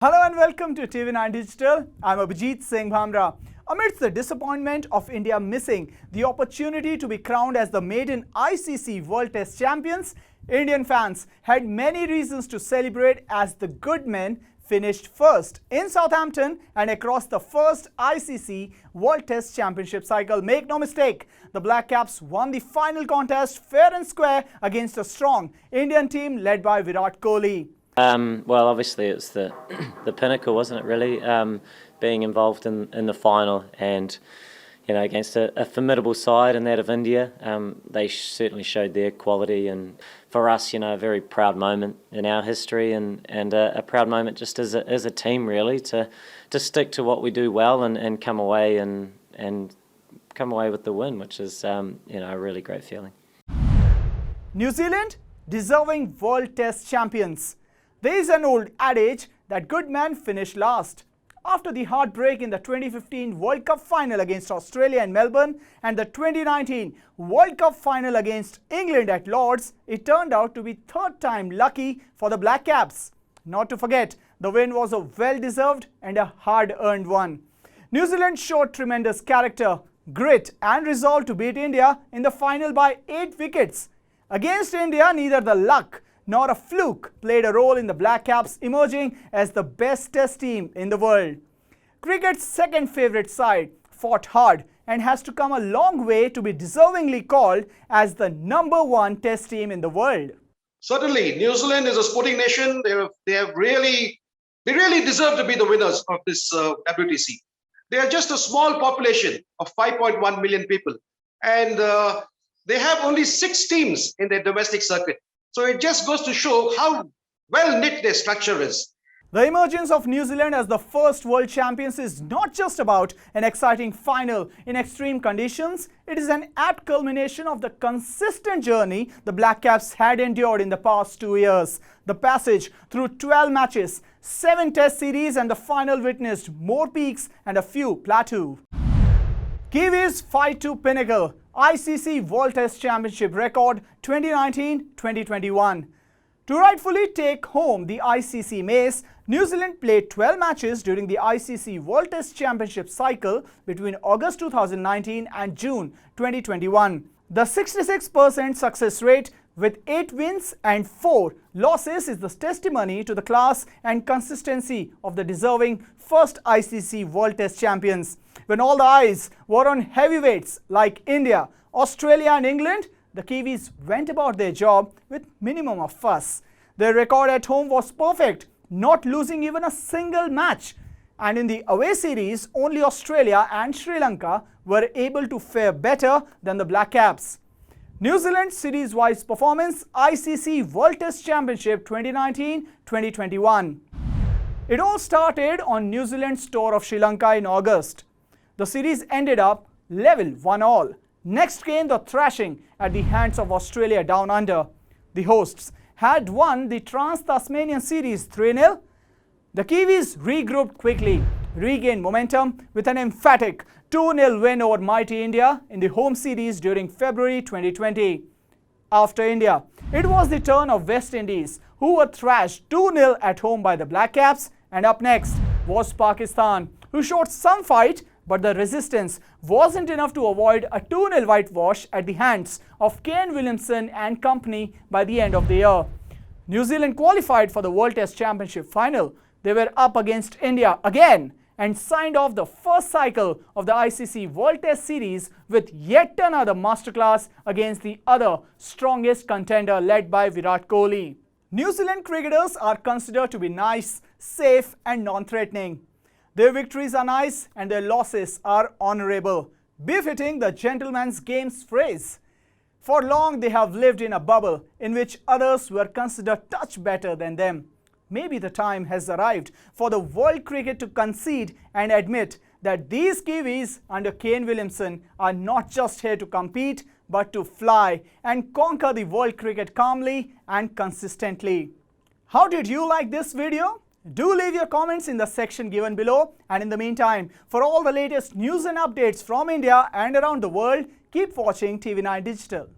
Hello and welcome to TV9 Digital. I'm Abhijit Singh Bhamra. Amidst the disappointment of India missing the opportunity to be crowned as the maiden ICC World Test Champions, Indian fans had many reasons to celebrate as the good men finished first in Southampton and across the first ICC World Test Championship cycle. Make no mistake, the Black Caps won the final contest fair and square against a strong Indian team led by Virat Kohli. Well, obviously it's the pinnacle, wasn't it, really, being involved in the final and, you know, against a formidable side in that of India. They certainly showed their quality, and for us, you know, a very proud moment in our history and a proud moment just as a team, really, to stick to what we do well and come away and come away with the win, which is, you know, a really great feeling. New Zealand, deserving World Test champions. There is an old adage that good men finish last. After the heartbreak in the 2015 World Cup final against Australia in Melbourne and the 2019 World Cup final against England at Lord's, it turned out to be third time lucky for the Black Caps. Not to forget, the win was a well-deserved and a hard-earned one. New Zealand showed tremendous character, grit and resolve to beat India in the final by 8 wickets. Against India, neither the luck nor a fluke played a role in the Black Caps emerging as the best test team in the world. Cricket's second favourite side fought hard and has to come a long way to be deservingly called as the #1 test team in the world. Certainly, New Zealand is a sporting nation. They really deserve to be the winners of this WTC. They are just a small population of 5.1 million people, and they have only 6 teams in their domestic circuit. So it just goes to show how well knit their structure is. The emergence of New Zealand as the first world champions is not just about an exciting final in extreme conditions. It is an apt culmination of the consistent journey the Black Caps had endured in the past 2 years. The passage through 12 matches, 7 test series, and the final witnessed more peaks and a few plateaus. Kiwis fight to pinnacle. ICC World Test Championship record 2019-2021. To rightfully take home the ICC mace, New Zealand played 12 matches during the ICC World Test Championship cycle between August 2019 and June 2021. The 66% success rate with 8 wins and 4 losses is the testimony to the class and consistency of the deserving first ICC World Test champions. When all the eyes were on heavyweights like India, Australia and England, the Kiwis went about their job with minimum of fuss. Their record at home was perfect, not losing even a single match. And in the away series, only Australia and Sri Lanka were able to fare better than the Black Caps. New Zealand series-wise performance, ICC World Test Championship 2019-2021. It all started on New Zealand's tour of Sri Lanka in August. The series ended up level 1-1. Next came the thrashing at the hands of Australia down under. The hosts had won the Trans-Tasmanian series 3-0. The Kiwis regrouped quickly, regained momentum with an emphatic 2-0 win over mighty India in the home series during February 2020. After India, it was the turn of West Indies, who were thrashed 2-0 at home by the Black Caps, and up next was Pakistan, who showed some fight, but the resistance wasn't enough to avoid a 2-0 whitewash at the hands of Kane Williamson and company by the end of the year. New Zealand qualified for the World Test Championship final. They were up against India again and signed off the first cycle of the ICC World Test Series with yet another masterclass against the other strongest contender led by Virat Kohli. New Zealand cricketers are considered to be nice, safe and non-threatening. Their victories are nice and their losses are honourable, befitting the gentleman's game's phrase. For long they have lived in a bubble in which others were considered touch better than them. Maybe the time has arrived for the world cricket to concede and admit that these Kiwis under Kane Williamson are not just here to compete but to fly and conquer the world cricket calmly and consistently. How did you like this video? Do leave your comments in the section given below, and in the meantime, for all the latest news and updates from India and around the world, keep watching TV9 Digital.